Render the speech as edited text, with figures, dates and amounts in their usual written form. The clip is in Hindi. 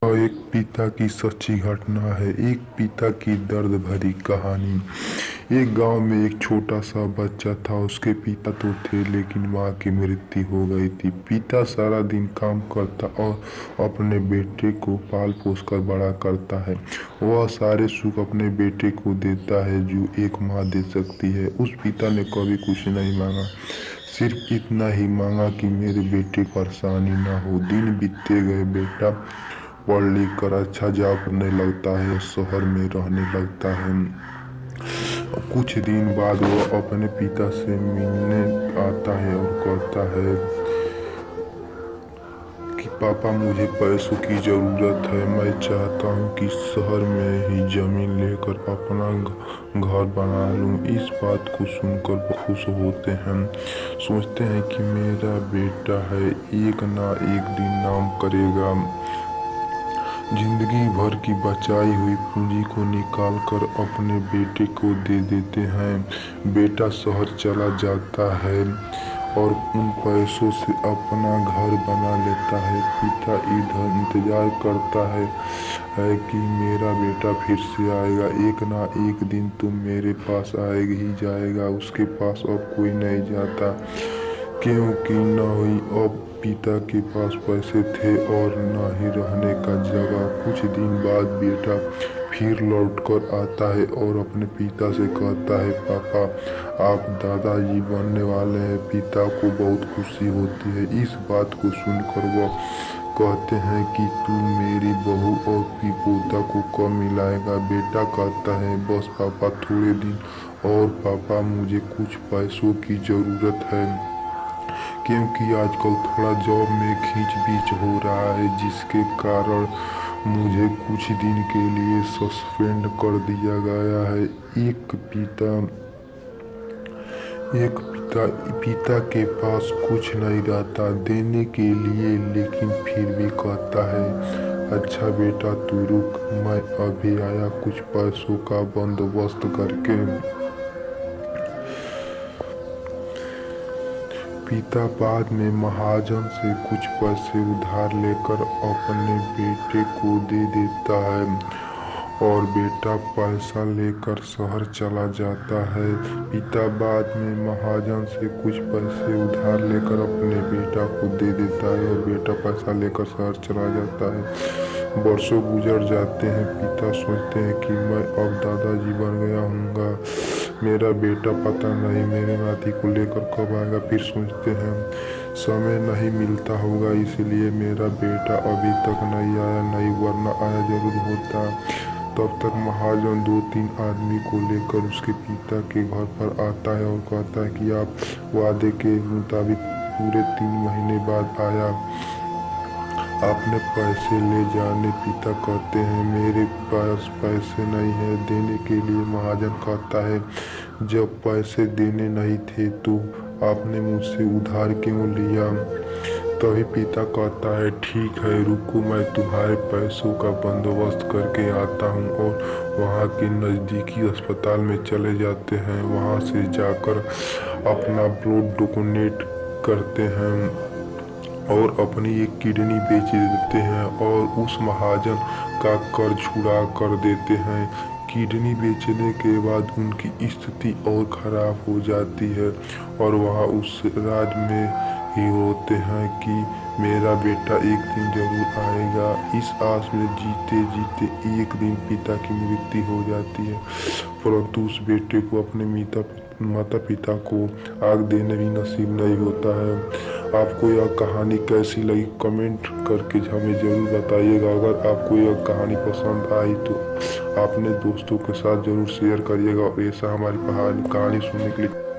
और एक पिता की सच्ची घटना है। एक पिता की दर्द भरी कहानी। एक गांव में एक छोटा सा बच्चा था। उसके पिता तो थे लेकिन माँ की मृत्यु हो गई थी। पिता सारा दिन काम करता और अपने बेटे को पाल पोस कर बड़ा करता है। वह सारे सुख अपने बेटे को देता है जो एक माँ दे सकती है। उस पिता ने कभी कुछ नहीं मांगा, सिर्फ इतना ही मांगा कि मेरे बेटे को परेशानी ना हो। दिन बीतते गए, बेटा पढ़ लिख कर अच्छा जॉब करने लगता है, शहर में रहने लगता है। कुछ दिन बाद वह अपने पिता से मिलने आता है और कहता है कि पापा, मुझे पैसों की ज़रूरत है। मैं चाहता हूँ कि शहर में ही ज़मीन लेकर अपना घर बना लूँ। इस बात को सुनकर खुश होते हैं। सोचते हैं कि मेरा बेटा है, एक ना एक दिन नाम करेगा। जिंदगी भर की बचाई हुई पूंजी को निकाल कर अपने बेटे को दे देते हैं। बेटा शहर चला जाता है और उन पैसों से अपना घर बना लेता है। पिता इधर इंतजार करता है कि मेरा बेटा फिर से आएगा, एक ना एक दिन तो मेरे पास आएगा ही जाएगा। उसके पास अब कोई नहीं जाता, क्योंकि न ही अब पिता के पास पैसे थे और न ही रहने का जगह। कुछ दिन बाद बेटा फिर लौट कर आता है और अपने पिता से कहता है, पापा, आप दादाजी बनने वाले हैं। पिता को बहुत खुशी होती है। इस बात को सुनकर वह कहते हैं कि तू मेरी बहू और पोता को कब मिलाएगा। बेटा कहता है, बस पापा, थोड़े दिन और। पापा, मुझे कुछ पैसों की ज़रूरत है, क्योंकि आजकल थोड़ा जॉब में खींच बीच हो रहा है, जिसके कारण मुझे कुछ दिन के लिए सस्पेंड कर दिया गया है। एक पिता के पास कुछ नहीं रहता देने के लिए, लेकिन फिर भी कहता है, अच्छा बेटा तू रुक, मैं अभी आया कुछ पैसों का बंदोबस्त करके। पिता बाद में महाजन से कुछ पैसे उधार लेकर अपने बेटे को दे देता है और बेटा पैसा लेकर शहर चला जाता है। पिता बाद में महाजन से कुछ पैसे उधार लेकर अपने बेटा को दे देता है और बेटा पैसा लेकर शहर चला जाता है। वर्षों गुजर जाते हैं। पिता सोचते हैं कि मैं अब दादाजी बन गया हूँगा, मेरा बेटा पता नहीं मेरे नाती को लेकर कब आएगा। फिर सोचते हैं समय नहीं मिलता होगा, इसलिए मेरा बेटा अभी तक नहीं आया, नहीं वरना आया जरूर होता। तब तक महाजन 2-3 आदमी को लेकर उसके पिता के घर पर आता है और कहता है कि आप वादे के मुताबिक पूरे 3 महीने बाद आया, आपने पैसे ले जाने। पिता कहते हैं, मेरे पास पैसे नहीं है देने के लिए। महाजन कहता है, जब पैसे देने नहीं थे तो आपने मुझसे उधार क्यों लिया। तभी पिता कहता है, ठीक है रुको, मैं तुम्हारे पैसों का बंदोबस्त करके आता हूँ। और वहाँ के नज़दीकी अस्पताल में चले जाते हैं। वहाँ से जाकर अपना ब्लड डोनेट करते हैं और अपनी एक किडनी बेच देते हैं और उस महाजन का कर्ज छुड़ा कर देते हैं। किडनी बेचने के बाद उनकी स्थिति और ख़राब हो जाती है और वह उस राज में ही होते हैं कि मेरा बेटा एक दिन जरूर आएगा। इस आस में जीते जीते एक दिन पिता की मृत्यु हो जाती है, परंतु उस बेटे को अपने माता पिता को आग देने भी नसीब नहीं होता है। आपको यह कहानी कैसी लगी कमेंट करके हमें ज़रूर बताइएगा। अगर आपको यह कहानी पसंद आई तो अपने दोस्तों के साथ ज़रूर शेयर करिएगा और ऐसा हमारी कहानी सुनने के लिए